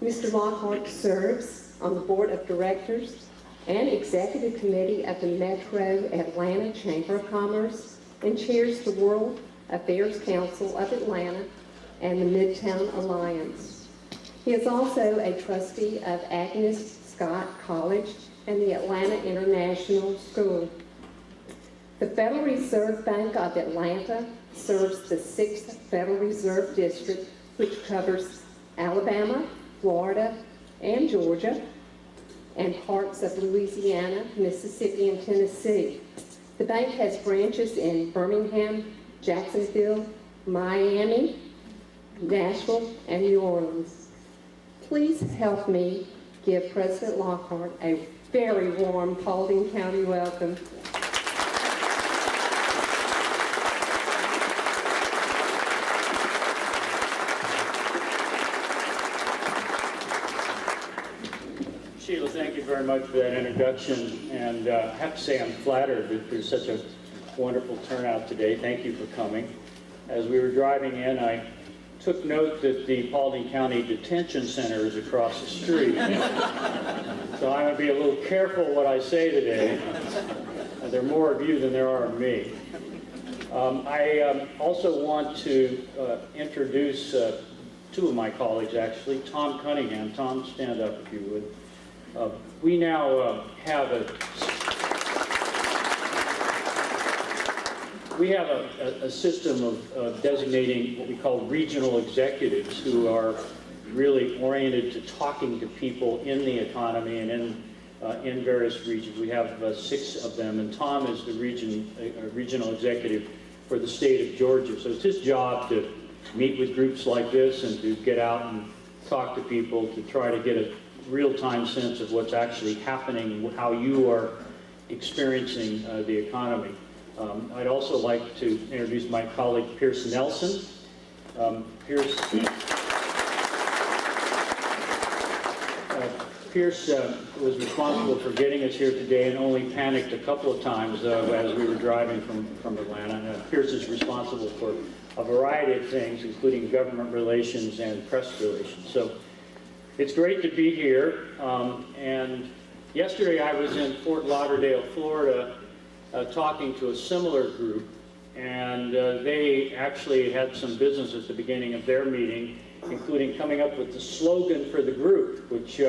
Mr. Lockhart serves on the Board of Directors and Executive Committee of the Metro Atlanta Chamber of Commerce and chairs the World Affairs Council of Atlanta and the Midtown Alliance. He is also a trustee of Agnes Scott College and the Atlanta International School. The Federal Reserve Bank of Atlanta serves the 6th Federal Reserve District, which covers Alabama, Florida, and Georgia, and parts of Louisiana, Mississippi, and Tennessee. The bank has branches in Birmingham, Jacksonville, Miami, Nashville, and New Orleans. Please help me give President Lockhart a very warm Paulding County welcome. Sheila, thank you very much for that introduction, and I have to say I'm flattered that there's such a wonderful turnout today. Thank you for coming. As we were driving in, I took note that the Paulding County Detention Center is across the street. So I'm going to be a little careful what I say today. There are more of you than there are of me. I also want to introduce two of my colleagues, actually. Tom Cunningham. Tom, stand up if you would. We now have a system of designating what we call regional executives who are really oriented to talking to people in the economy and in various regions. We have 6 of them, and Tom is the regional executive for the state of Georgia. So it's his job to meet with groups like this and to get out and talk to people to try to get a real-time sense of what's actually happening, how you are experiencing the economy. I'd also like to introduce my colleague, Pierce Nelson. Pierce was responsible for getting us here today and only panicked a couple of times as we were driving from Atlanta. Pierce is responsible for a variety of things, including government relations and press relations. So it's great to be here. And yesterday I was in Fort Lauderdale, Florida, talking to a similar group, and they actually had some business at the beginning of their meeting, including coming up with the slogan for the group, which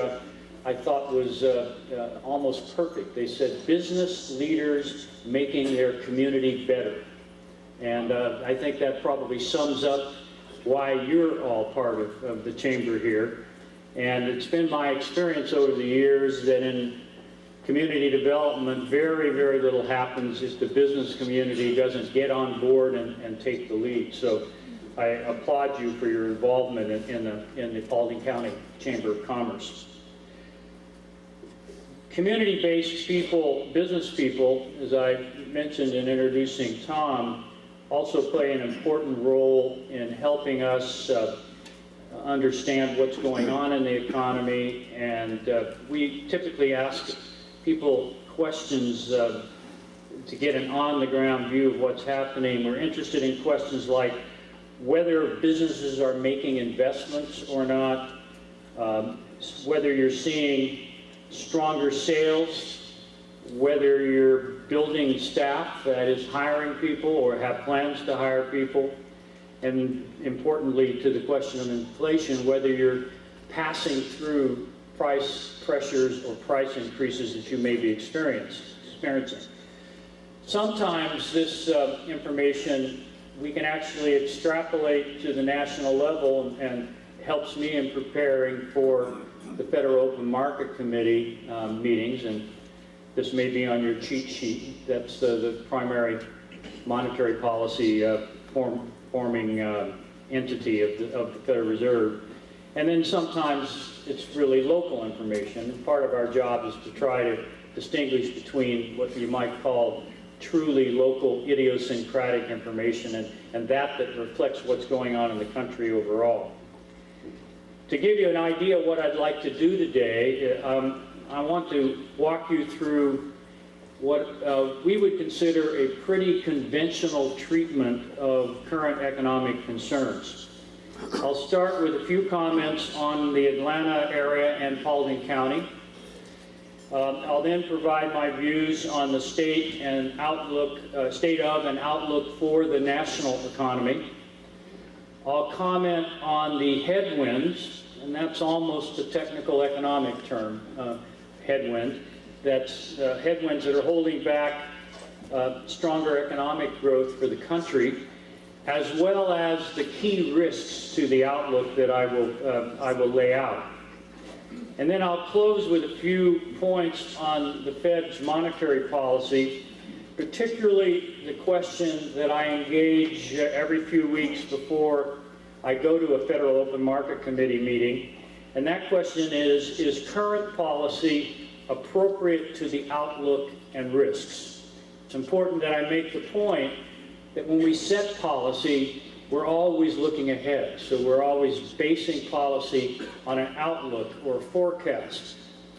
I thought was almost perfect. They said, "Business leaders making their community better." And I think that probably sums up why you're all part of the chamber here. And it's been my experience over the years that in community development, very, very little happens if the business community doesn't get on board and take the lead. So I applaud you for your involvement in the Paulding County Chamber of Commerce. Community-based people, business people, as I mentioned in introducing Tom, also play an important role in helping us understand what's going on in the economy, and we typically ask people questions to get an on-the-ground view of what's happening. We're interested in questions like whether businesses are making investments or not, whether you're seeing stronger sales, whether you're building staff, that is hiring people or have plans to hire people, and importantly to the question of inflation, whether you're passing through price pressures or price increases that you may be experiencing. Sometimes this information we can actually extrapolate to the national level and helps me in preparing for the Federal Open Market Committee meetings, and this may be on your cheat sheet. That's the primary monetary policy forming entity of the Federal Reserve. And then sometimes it's really local information. Part of our job is to try to distinguish between what you might call truly local idiosyncratic information and that reflects what's going on in the country overall. To give you an idea of what I'd like to do today, I want to walk you through what we would consider a pretty conventional treatment of current economic concerns. I'll start with a few comments on the Atlanta area and Paulding County. I'll then provide my views on the state of and outlook for the national economy. I'll comment on the headwinds, and that's almost a technical economic term, headwind. That's headwinds that are holding back stronger economic growth for the country, as well as the key risks to the outlook that I will lay out. And then I'll close with a few points on the Fed's monetary policy, particularly the question that I engage every few weeks before I go to a Federal Open Market Committee meeting. And that question is current policy appropriate to the outlook and risks? It's important that I make the point that when we set policy, we're always looking ahead. So we're always basing policy on an outlook or a forecast.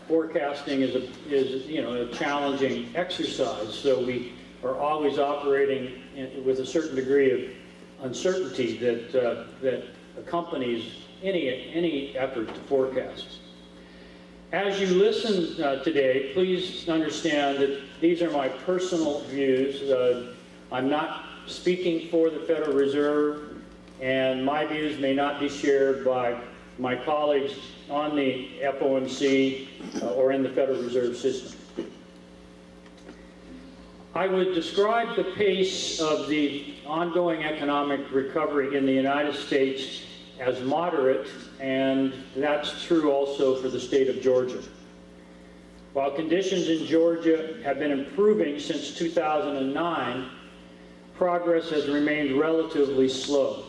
Forecasting is a challenging exercise, so we are always operating with a certain degree of uncertainty that accompanies any effort to forecast. As you listen today, please understand that these are my personal views. I'm not speaking for the Federal Reserve, and my views may not be shared by my colleagues on the FOMC or in the Federal Reserve System. I would describe the pace of the ongoing economic recovery in the United States as moderate, and that's true also for the state of Georgia. While conditions in Georgia have been improving since 2009, progress has remained relatively slow.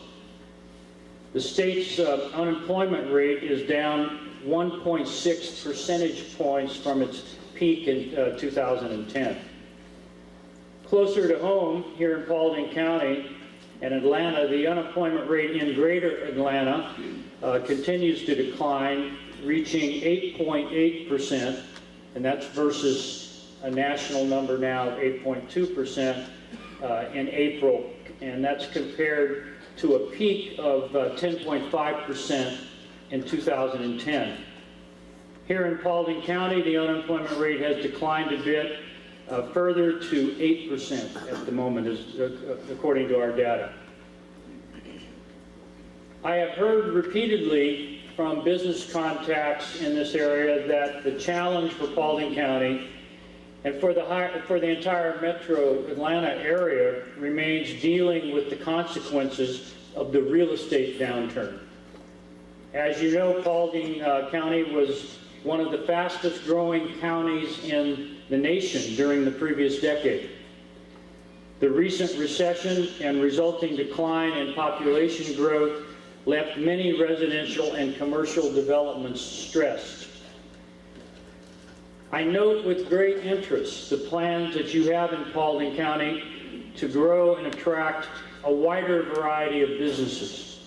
The state's unemployment rate is down 1.6 percentage points from its peak in 2010. Closer to home, here in Paulding County and Atlanta, the unemployment rate in greater Atlanta continues to decline, reaching 8.8%, and that's versus a national number now of 8.2% in April, and that's compared to a peak of 10.5% in 2010. Here in Paulding County, the unemployment rate has declined a bit, further to 8% at the moment, according to our data. I have heard repeatedly from business contacts in this area that the challenge for Paulding County and for the entire metro Atlanta area remains dealing with the consequences of the real estate downturn. As you know, Paulding County was one of the fastest growing counties in the nation during the previous decade. The recent recession and resulting decline in population growth left many residential and commercial developments stressed. I note with great interest the plans that you have in Paulding County to grow and attract a wider variety of businesses,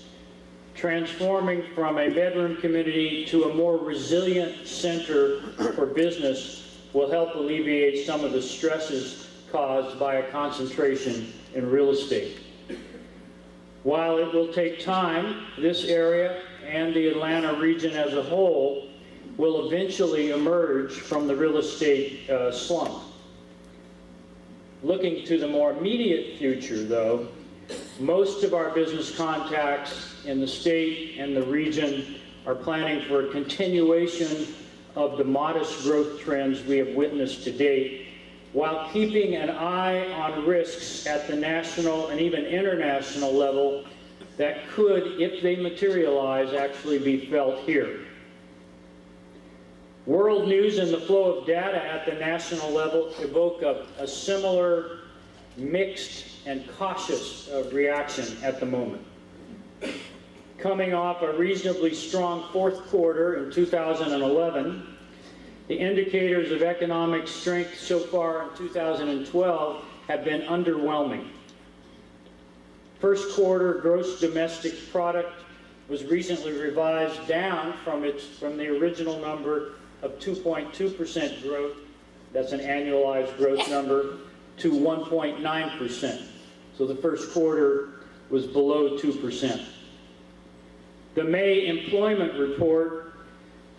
transforming from a bedroom community to a more resilient center for business will help alleviate some of the stresses caused by a concentration in real estate. While it will take time, this area and the Atlanta region as a whole will eventually emerge from the real estate slump. Looking to the more immediate future, though, most of our business contacts in the state and the region are planning for a continuation of the modest growth trends we have witnessed to date, while keeping an eye on risks at the national and even international level that could, if they materialize, actually be felt here. World news and the flow of data at the national level evoke a similar mixed and cautious reaction at the moment. Coming off a reasonably strong fourth quarter in 2011, the indicators of economic strength so far in 2012 have been underwhelming. First quarter gross domestic product was recently revised down from the original number of 2.2% growth, that's an annualized growth number, to 1.9%. So the first quarter was below 2%. The May employment report,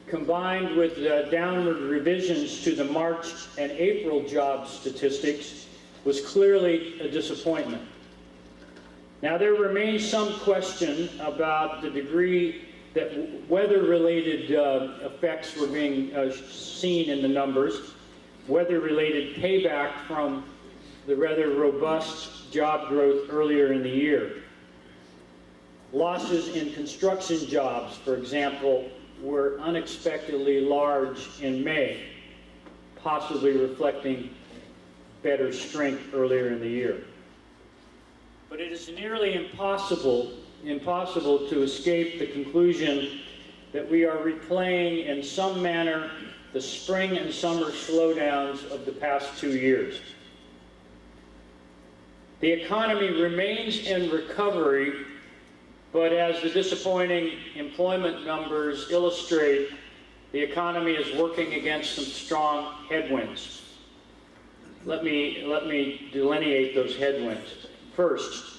combined with downward revisions to the March and April job statistics, was clearly a disappointment. Now, there remains some question about the degree that weather-related effects were being seen in the numbers, weather-related payback from the rather robust job growth earlier in the year. Losses in construction jobs, for example, were unexpectedly large in May, possibly reflecting better strength earlier in the year. But it is nearly impossible to escape the conclusion that we are replaying in some manner the spring and summer slowdowns of the past 2 years. The economy remains in recovery, but as the disappointing employment numbers illustrate, the economy is working against some strong headwinds. Let me delineate those headwinds. First,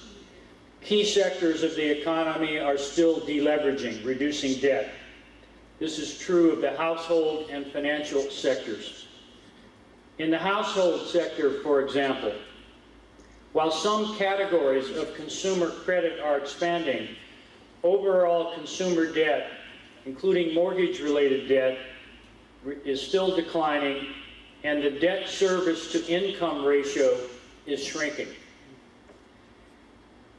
key sectors of the economy are still deleveraging, reducing debt. This is true of the household and financial sectors. In the household sector, for example, while some categories of consumer credit are expanding, overall consumer debt, including mortgage-related debt, is still declining, and the debt service to income ratio is shrinking.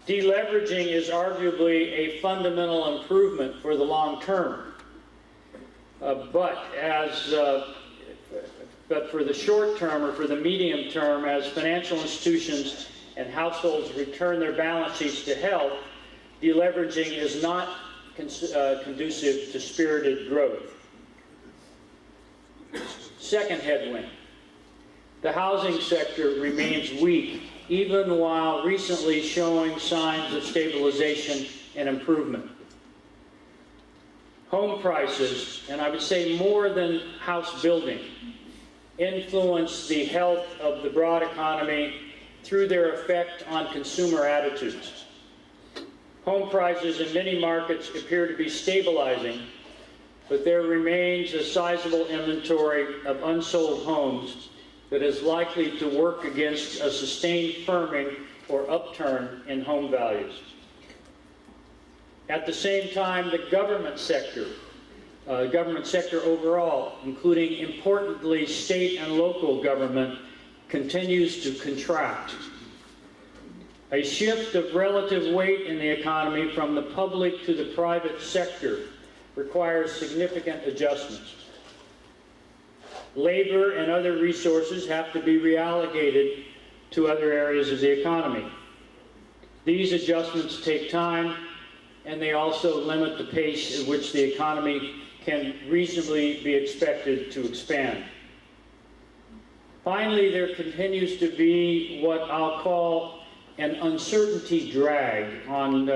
Deleveraging is arguably a fundamental improvement for the long term. But for the short term or for the medium term, as financial institutions and households return their balance sheets to health, deleveraging is not conducive to spirited growth. Second headwind, the housing sector remains weak, even while recently showing signs of stabilization and improvement. Home prices, and I would say more than house building, influence the health of the broad economy through their effect on consumer attitudes. Home prices in many markets appear to be stabilizing, but there remains a sizable inventory of unsold homes that is likely to work against a sustained firming or upturn in home values. At the same time, the government sector overall, including importantly state and local government, continues to contract. A shift of relative weight in the economy from the public to the private sector requires significant adjustments. Labor and other resources have to be reallocated to other areas of the economy. These adjustments take time, and they also limit the pace at which the economy can reasonably be expected to expand. Finally, there continues to be what I'll call an uncertainty drag on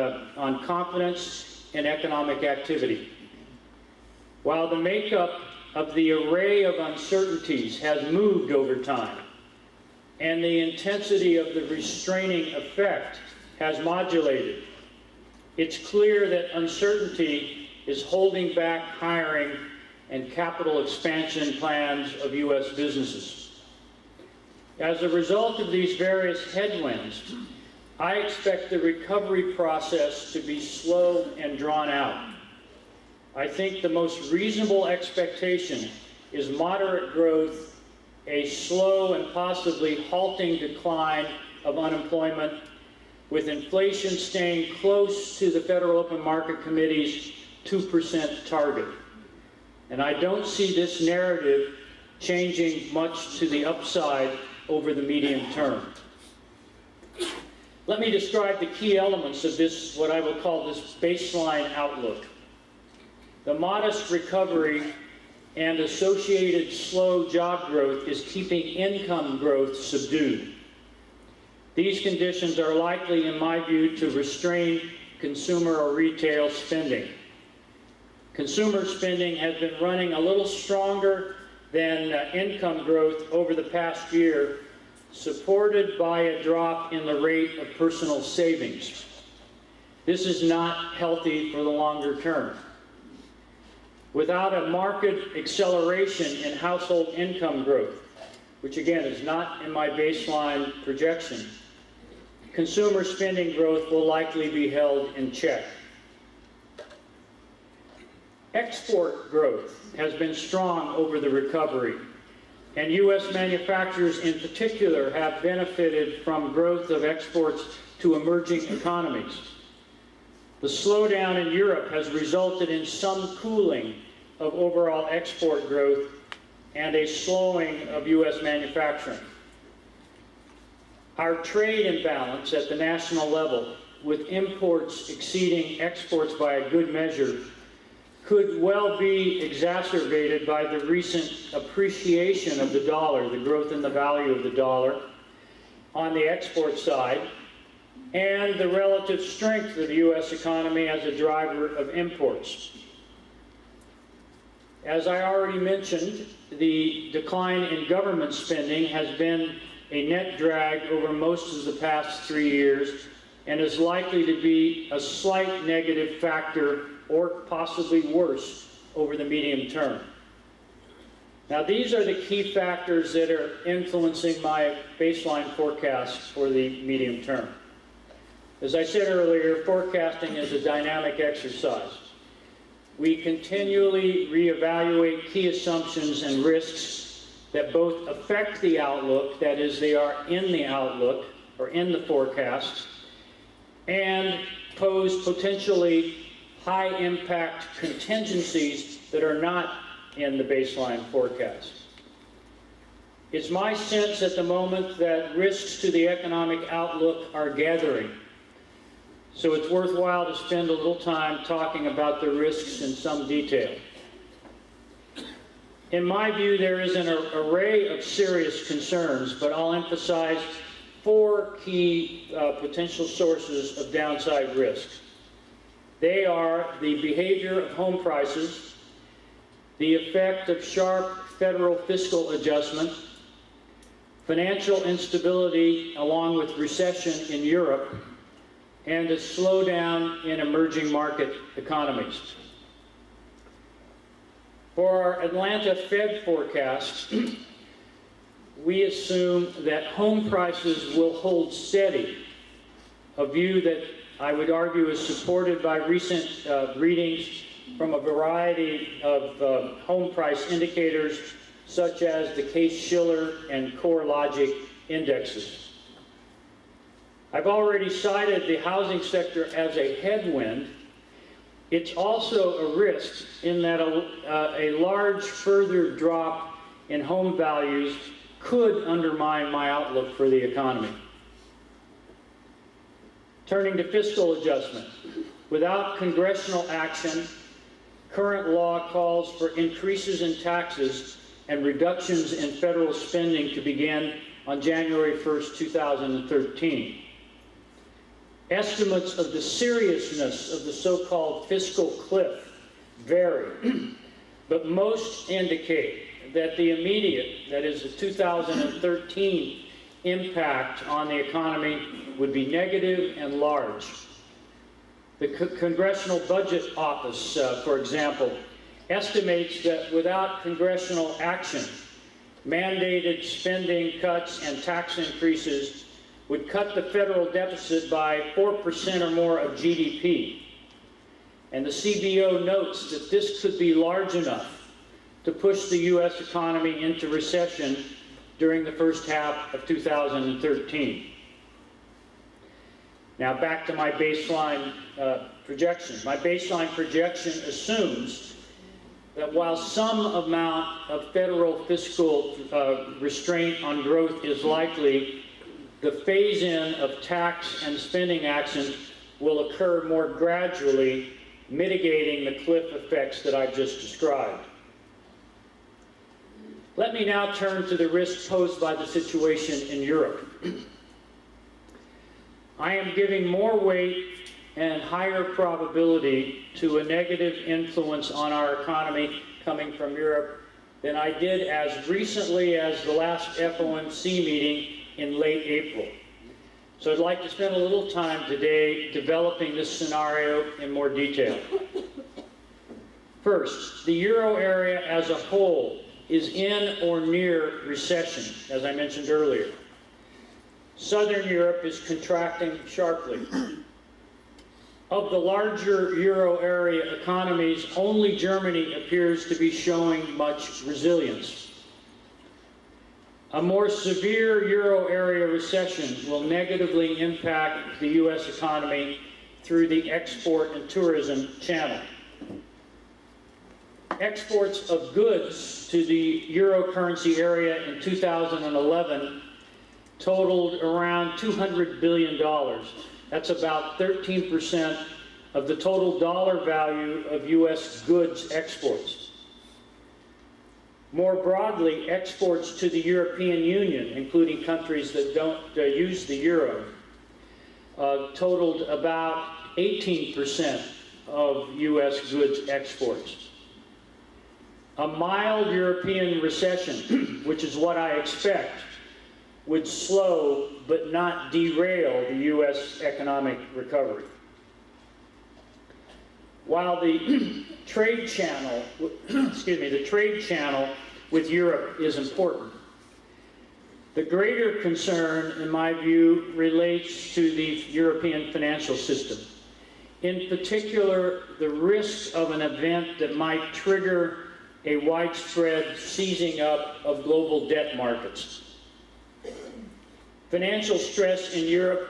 confidence and economic activity. While the makeup of the array of uncertainties has moved over time, and the intensity of the restraining effect has modulated, it's clear that uncertainty is holding back hiring and capital expansion plans of U.S. businesses. As a result of these various headwinds, I expect the recovery process to be slow and drawn out. I think the most reasonable expectation is moderate growth, a slow and possibly halting decline of unemployment, with inflation staying close to the Federal Open Market Committee's 2% target. And I don't see this narrative changing much to the upside over the medium term. Let me describe the key elements of this, what I will call this baseline outlook. The modest recovery and associated slow job growth is keeping income growth subdued. These conditions are likely, in my view, to restrain consumer or retail spending. Consumer spending has been running a little stronger than income growth over the past year, supported by a drop in the rate of personal savings. This is not healthy for the longer term. Without a marked acceleration in household income growth, which again is not in my baseline projection, consumer spending growth will likely be held in check. Export growth has been strong over the recovery, and U.S. manufacturers in particular have benefited from growth of exports to emerging economies. The slowdown in Europe has resulted in some cooling of overall export growth and a slowing of U.S. manufacturing. Our trade imbalance at the national level, with imports exceeding exports by a good measure, could well be exacerbated by the recent appreciation of the dollar, the growth in the value of the dollar on the export side, and the relative strength of the U.S. economy as a driver of imports. As I already mentioned, the decline in government spending has been a net drag over most of the past 3 years and is likely to be a slight negative factor or possibly worse over the medium term. Now, these are the key factors that are influencing my baseline forecast for the medium term. As I said earlier, forecasting is a dynamic exercise. We continually reevaluate key assumptions and risks that both affect the outlook, that is, they are in the outlook or in the forecast, and pose potentially high-impact contingencies that are not in the baseline forecast. It's my sense at the moment that risks to the economic outlook are gathering. So it's worthwhile to spend a little time talking about the risks in some detail. In my view, there is an array of serious concerns, but I'll emphasize 4 key potential sources of downside risk. They are the behavior of home prices, the effect of sharp federal fiscal adjustment, financial instability along with recession in Europe, and a slowdown in emerging market economies. For our Atlanta Fed forecast, we assume that home prices will hold steady, a view that I would argue is supported by recent readings from a variety of home price indicators such as the Case-Shiller and CoreLogic indexes. I've already cited the housing sector as a headwind. It's also a risk in that a large further drop in home values could undermine my outlook for the economy. Turning to fiscal adjustment. Without congressional action, current law calls for increases in taxes and reductions in federal spending to begin on January 1st, 2013. Estimates of the seriousness of the so-called fiscal cliff vary, but most indicate that the immediate, that is the 2013 impact on the economy would be negative and large. The Congressional Budget Office, for example, estimates that without congressional action, mandated spending cuts and tax increases would cut the federal deficit by 4% or more of GDP. And the CBO notes that this could be large enough to push the U.S. economy into recession during the first half of 2013. Now back to my baseline projection. My baseline projection assumes that while some amount of federal fiscal restraint on growth is likely, the phase-in of tax and spending actions will occur more gradually, mitigating the cliff effects that I've just described. Let me now turn to the risks posed by the situation in Europe. I am giving more weight and higher probability to a negative influence on our economy coming from Europe than I did as recently as the last FOMC meeting in late April. So I'd like to spend a little time today developing this scenario in more detail. First, the euro area as a whole is in or near recession, as I mentioned earlier. Southern Europe is contracting sharply. Of the larger euro area economies, only Germany appears to be showing much resilience. A more severe euro area recession will negatively impact the U.S. economy through the export and tourism channel. Exports of goods to the euro currency area in 2011 totaled around $200 billion. That's about 13% of the total dollar value of U.S. goods exports. More broadly, exports to the European Union, including countries that don't use the euro, totaled about 18% of U.S. goods exports. A mild European recession, which is what I expect, would slow but not derail the U.S. economic recovery. While the trade channel, the trade channel with Europe is important, the greater concern, in my view, relates to the European financial system. In particular, the risk of an event that might trigger a widespread seizing up of global debt markets. Financial stress in Europe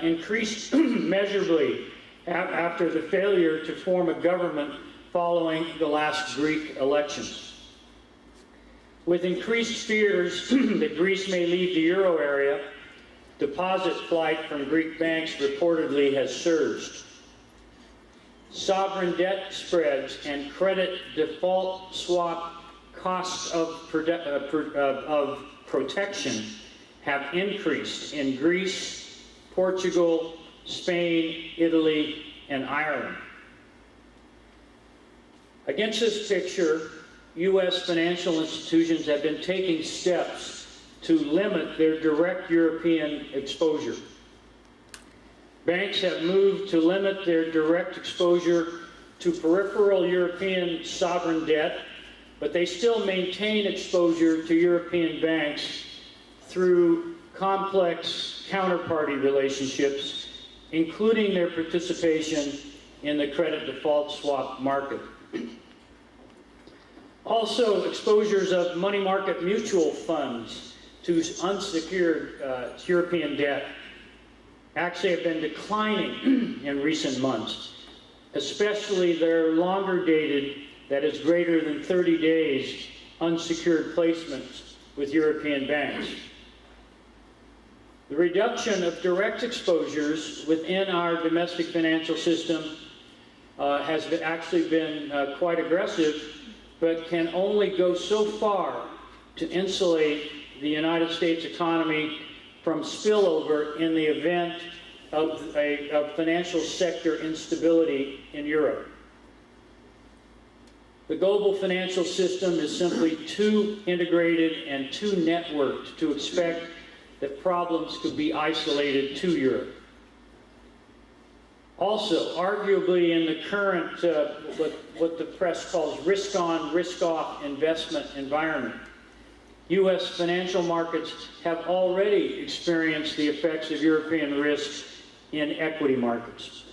increased measurably after the failure to form a government following the last Greek elections. With increased fears that Greece may leave the euro area, deposit flight from Greek banks reportedly has surged. Sovereign debt spreads and credit default swap costs of protection have increased in Greece, Portugal, Spain, Italy, and Ireland. Against this picture, U.S. financial institutions have been taking steps to limit their direct European exposure. Banks have moved to limit their direct exposure to peripheral European sovereign debt, but they still maintain exposure to European banks through complex counterparty relationships, including their participation in the credit default swap market. Also, exposures of money market mutual funds to unsecured European debt actually have been declining in recent months, especially their longer dated, that is greater than 30 days, unsecured placements with European banks. The reduction of direct exposures within our domestic financial system has actually been quite aggressive, but can only go so far to insulate the United States economy from spillover in the event of financial sector instability in Europe. The global financial system is simply too integrated and too networked to expect that problems could be isolated to Europe. Also, arguably in the current, what the press calls risk-on, risk-off investment environment, U.S. financial markets have already experienced the effects of European risk in equity markets.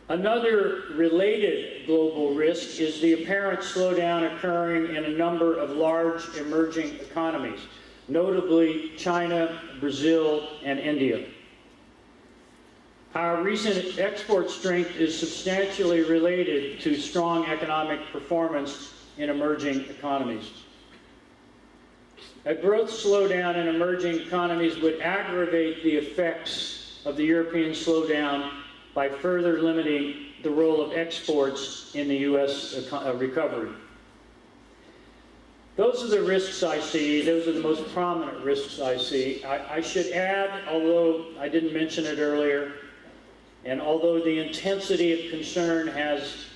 Another related global risk is the apparent slowdown occurring in a number of large emerging economies, notably China, Brazil, and India. Our recent export strength is substantially related to strong economic performance in emerging economies. A growth slowdown in emerging economies would aggravate the effects of the European slowdown by further limiting the role of exports in the U.S. recovery. Those are the risks I see. Those are the most prominent risks I see. I should add, although I didn't mention it earlier, and although the intensity of concern has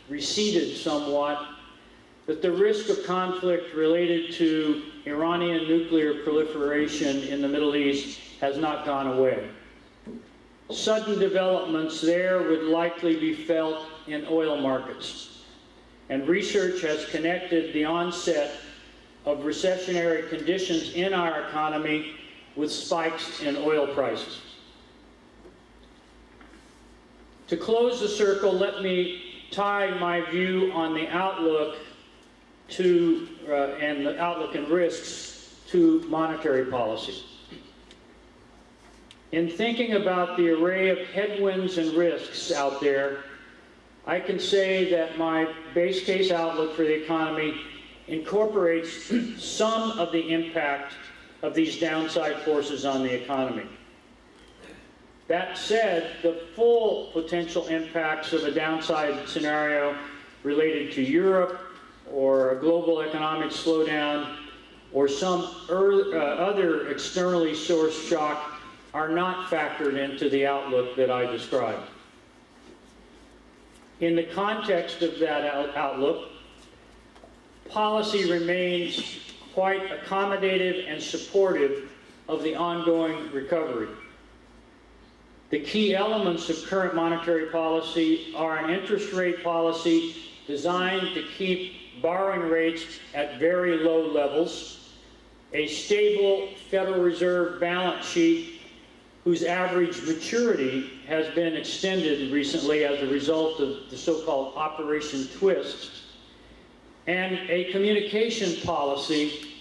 receded somewhat, that the risk of conflict related to Iranian nuclear proliferation in the Middle East has not gone away. Sudden developments there would likely be felt in oil markets, and research has connected the onset of recessionary conditions in our economy with spikes in oil prices. To close the circle, let me tie my view on the outlook to and the outlook and risks to monetary policy. In thinking about the array of headwinds and risks out there, I can say that my base case outlook for the economy incorporates some of the impact of these downside forces on the economy. That said, the full potential impacts of a downside scenario related to Europe or a global economic slowdown or some other externally sourced shock are not factored into the outlook that I described. In the context of that outlook, policy remains quite accommodative and supportive of the ongoing recovery. The key elements of current monetary policy are an interest rate policy designed to keep borrowing rates at very low levels, a stable Federal Reserve balance sheet whose average maturity has been extended recently as a result of the so-called Operation Twist, and a communication policy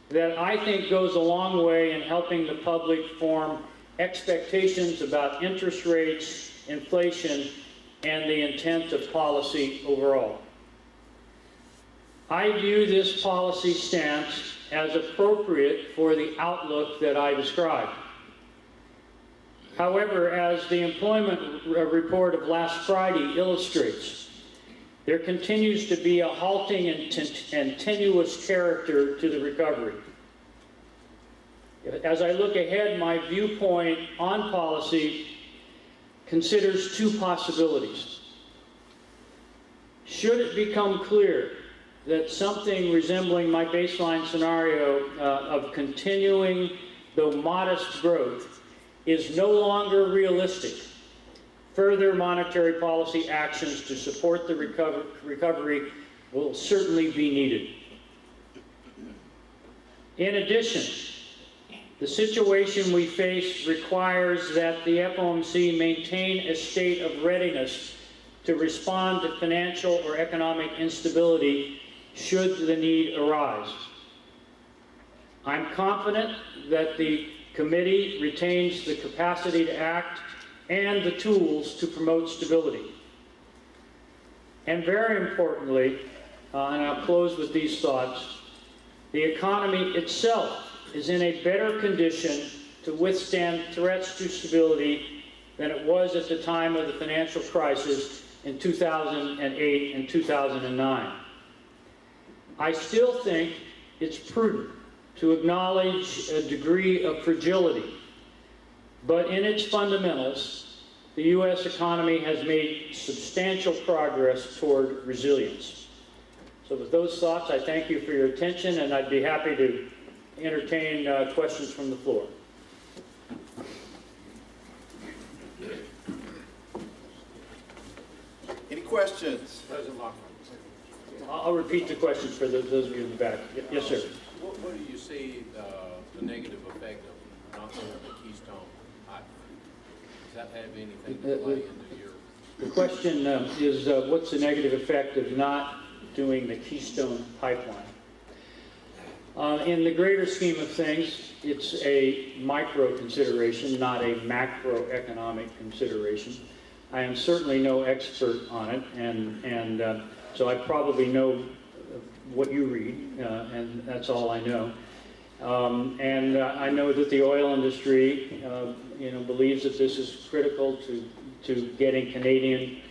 that I think goes a long way in helping the public form expectations about interest rates, inflation, and the intent of policy overall. I view this policy stance as appropriate for the outlook that I described. However, as the employment report of last Friday illustrates, there continues to be a halting and tenuous character to the recovery. As I look ahead, my viewpoint on policy considers two possibilities. Should it become clear that something resembling my baseline scenario of continuing, though modest, growth is no longer realistic, further monetary policy actions to support the recovery will certainly be needed. In addition, the situation we face requires that the FOMC maintain a state of readiness to respond to financial or economic instability should the need arise. I'm confident that the committee retains the capacity to act and the tools to promote stability. And very importantly, and I'll close with these thoughts, the economy itself is in a better condition to withstand threats to stability than it was at the time of the financial crisis in 2008 and 2009. I still think it's prudent to acknowledge a degree of fragility, but in its fundamentals, the U.S. economy has made substantial progress toward resilience. So with those thoughts, I thank you for your attention, and I'd be happy to entertain questions from the floor. Any questions? President Lockhart. I'll repeat the questions for those of you in the back. Yes, sir. What do you see the negative effect of not doing the Keystone Pipeline? Does that have anything to play into your... The question is what's the negative effect of not doing the Keystone Pipeline? In the greater scheme of things, it's a micro consideration, not a macroeconomic consideration. I am certainly no expert on it, and so I probably know what you read, and that's all I know. And I know that the oil industry, believes that this is critical to getting Canadian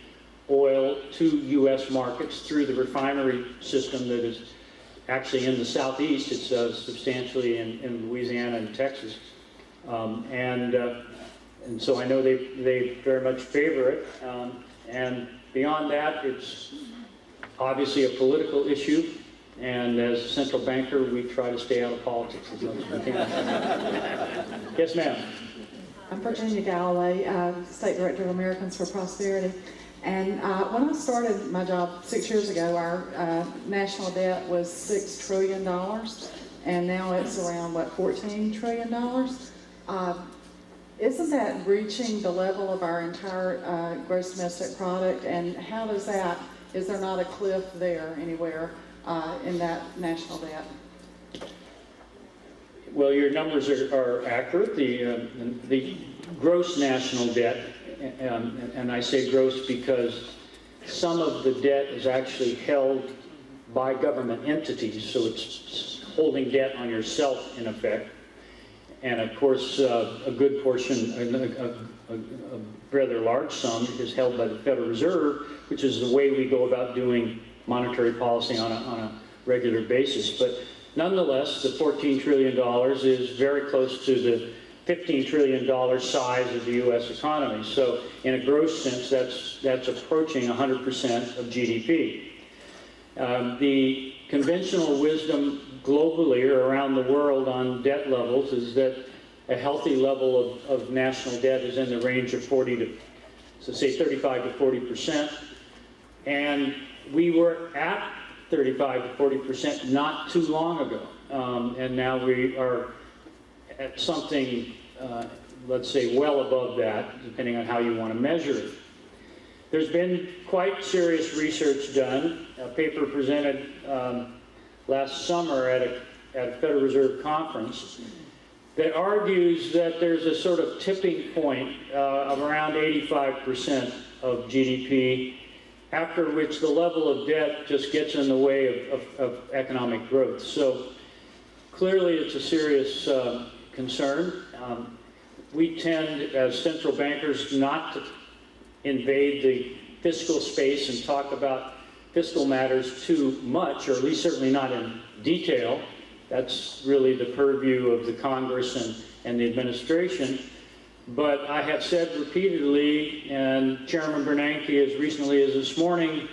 oil to U.S. markets through the refinery system that is actually in the southeast. It's substantially in Louisiana and Texas, and so I know they very much favor it. And beyond that, it's obviously a political issue, and as a central banker, we try to stay out of politics as much as we can. Yes, ma'am. I'm Virginia Galloway, State Director of Americans for Prosperity. And when I started my job 6 years ago, our national debt was $6 trillion, and now it's around, what, $14 trillion? Isn't that reaching the level of our entire gross domestic product? And how does that, is there not a cliff there anywhere in that national debt? Well, your numbers are accurate. The gross national debt, and I say gross because some of the debt is actually held by government entities, so it's holding debt on yourself in effect. And of course, a good portion, a rather large sum, is held by the Federal Reserve, which is the way we go about doing monetary policy on a regular basis. But nonetheless, the $14 trillion is very close to the $15 trillion size of the U.S. economy. So in a gross sense, that's approaching 100% of GDP. The conventional wisdom globally or around the world on debt levels is that a healthy level of national debt is in the range of 35 to 40%. And we were at 35 to 40% not too long ago. And now we are at something, let's say, well above that, depending on how you want to measure it. There's been quite serious research done. A paper presented last summer at a Federal Reserve conference that argues that there's a sort of tipping point of around 85% of GDP, after which the level of debt just gets in the way of economic growth. So clearly it's a serious concern. We tend, as central bankers, not to invade the fiscal space and talk about fiscal matters too much, or at least certainly not in detail. That's really the purview of the Congress and the administration. But I have said repeatedly, and Chairman Bernanke, as recently as this morning,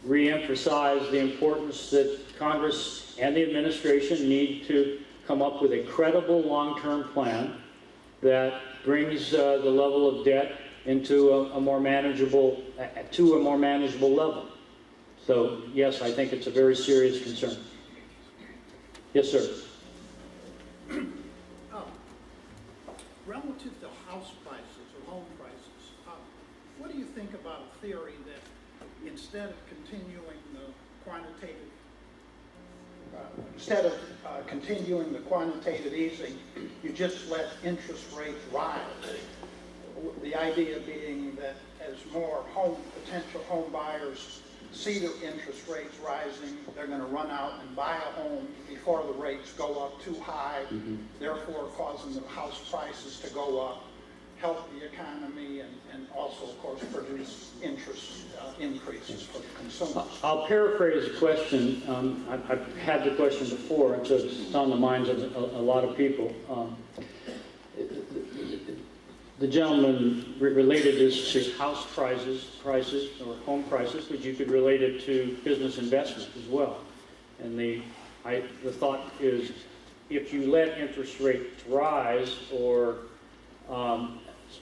re-emphasized the importance that Congress and the administration need to come up with a credible long-term plan that brings the level of debt into a more manageable level. So yes, I think it's a very serious concern. Yes, sir. Relative to house prices or home prices, what do you think about a theory that instead of continuing the quantitative easing, you just let interest rates rise? The idea being that as more potential home buyers see the interest rates rising, they're going to run out and buy a home before the rates go up too high, therefore causing the house prices to go up, help the economy, and also, of course, produce interest increases for the consumers. I'll paraphrase the question. I've had the question before, and so it's on the minds of a lot of people. The gentleman related this to house prices or home prices, but you could relate it to business investment as well. And the thought is, if you let interest rates rise or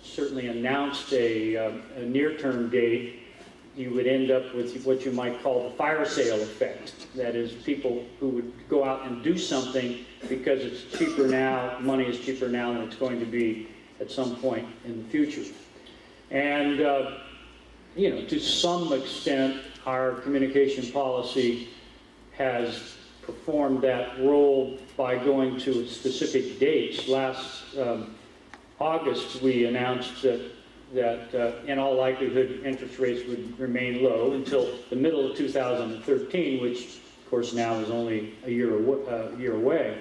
certainly announced a near-term date, you would end up with what you might call the fire sale effect. That is, people who would go out and do something because it's cheaper now, money is cheaper now than it's going to be at some point in the future. And, to some extent, our communication policy has performed that role by going to specific dates. Last August, we announced that in all likelihood, interest rates would remain low until the middle of 2013, which, of course, now is only a year away.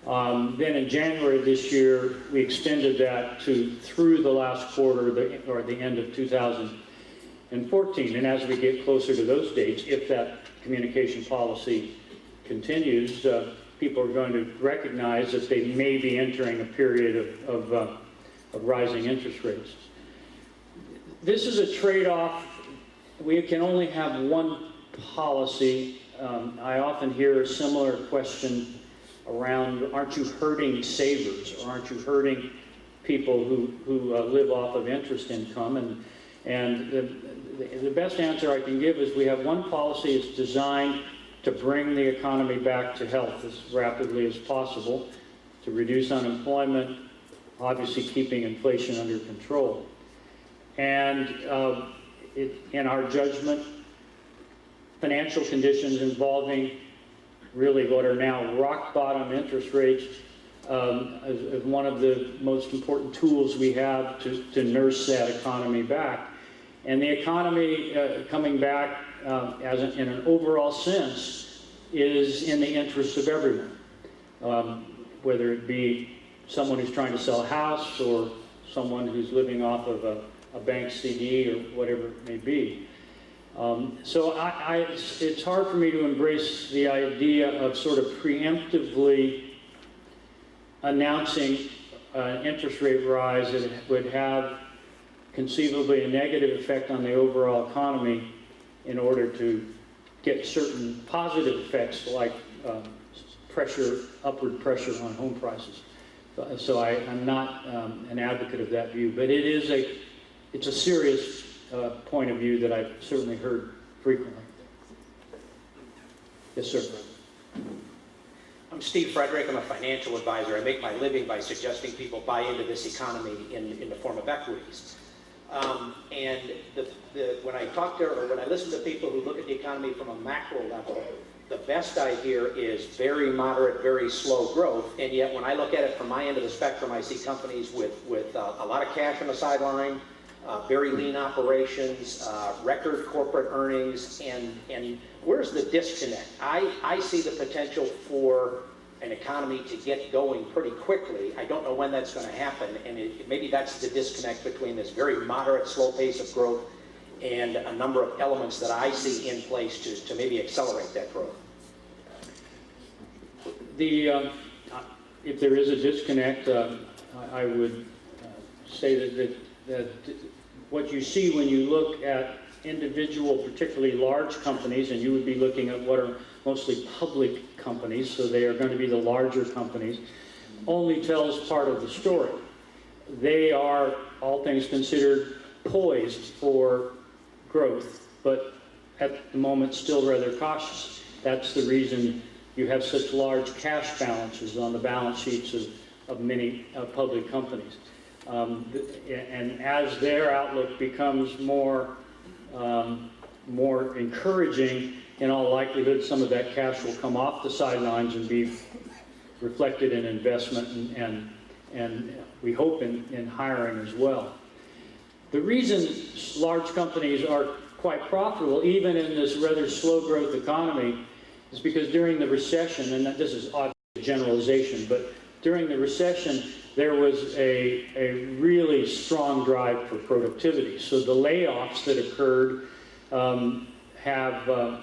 Then in January of this year, we extended that through the last quarter or the end of 2014. And as we get closer to those dates, if that communication policy continues, people are going to recognize that they may be entering a period of rising interest rates. This is a trade-off. We can only have one policy. I often hear a similar question around, aren't you hurting savers, or aren't you hurting people who live off of interest income? And the best answer I can give is we have one policy that's designed to bring the economy back to health as rapidly as possible, to reduce unemployment, obviously keeping inflation under control. And in our judgment, financial conditions involving really what are now rock bottom interest rates is one of the most important tools we have to nurse that economy back. And the economy coming back in an overall sense is in the interest of everyone, whether it be someone who's trying to sell a house or someone who's living off of a bank CD or whatever it may be. So it's hard for me to embrace the idea of sort of preemptively announcing an interest rate rise that would have conceivably a negative effect on the overall economy in order to get certain positive effects like upward pressure on home prices. So I'm not an advocate of that view, but it's a serious point of view that I've certainly heard frequently. Yes, sir. I'm Steve Frederick. I'm a financial advisor. I make my living by suggesting people buy into this economy in the form of equities. And when I talk to, or when I listen to people who look at the economy from a macro level, the best I hear is very moderate, very slow growth. And yet when I look at it from my end of the spectrum, I see companies with a lot of cash on the sideline, very lean operations, record corporate earnings, and where's the disconnect? I see the potential for an economy to get going pretty quickly. I don't know when that's going to happen, and maybe that's the disconnect between this very moderate, slow pace of growth and a number of elements that I see in place to maybe accelerate that growth. If there is a disconnect, I would say that what you see when you look at individual, particularly large companies, and you would be looking at what are mostly public companies, so they are going to be the larger companies, only tells part of the story. They are, all things considered, poised for growth, but at the moment still rather cautious. That's the reason you have such large cash balances on the balance sheets of many public companies. And as their outlook becomes more encouraging, in all likelihood, some of that cash will come off the sidelines and be reflected in investment and we hope in hiring as well. The reason large companies are quite profitable, even in this rather slow growth economy, is because during the recession, and this is obviously a generalization, but during the recession, there was a really strong drive for productivity. So the layoffs that occurred have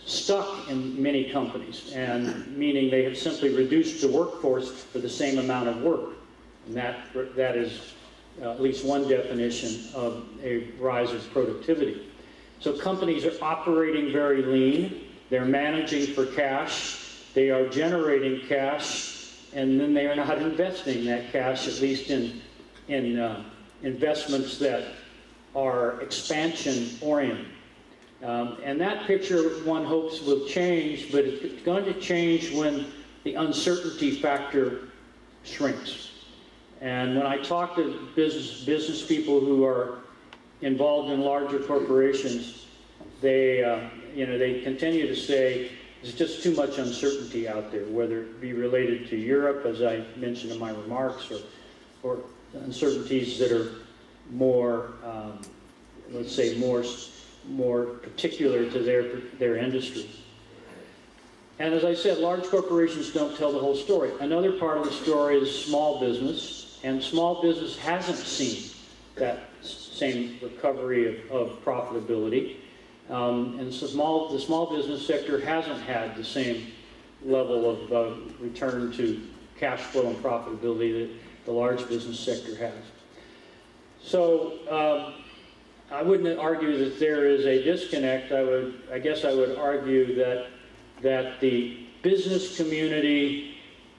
stuck in many companies, and meaning they have simply reduced the workforce for the same amount of work. And that is at least one definition of a rise of productivity. So companies are operating very lean. They're managing for cash. They are generating cash, and then they are not investing that cash, at least in investments that are expansion-oriented. And that picture, one hopes, will change, but it's going to change when the uncertainty factor shrinks. And when I talk to business people who are involved in larger corporations, they continue to say there's just too much uncertainty out there, whether it be related to Europe, as I mentioned in my remarks, or uncertainties that are more, let's say, more particular to their industry. And as I said, large corporations don't tell the whole story. Another part of the story is small business, and small business hasn't seen that same recovery of profitability. And so the small business sector hasn't had the same level of return to cash flow and profitability that the large business sector has. So I wouldn't argue that there is a disconnect. I guess I would argue that the business community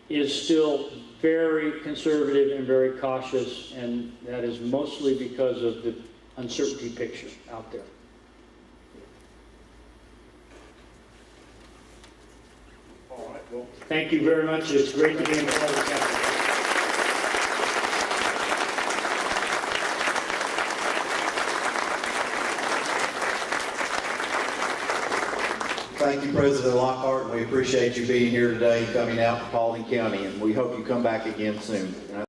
is still very conservative and very cautious, and that is mostly because of the uncertainty picture out there. All right, well, Thank you very much. It's great to be involved with County. thank you, President Lockhart, and we appreciate you being here today and coming out to Paulding County, and we hope you come back again soon.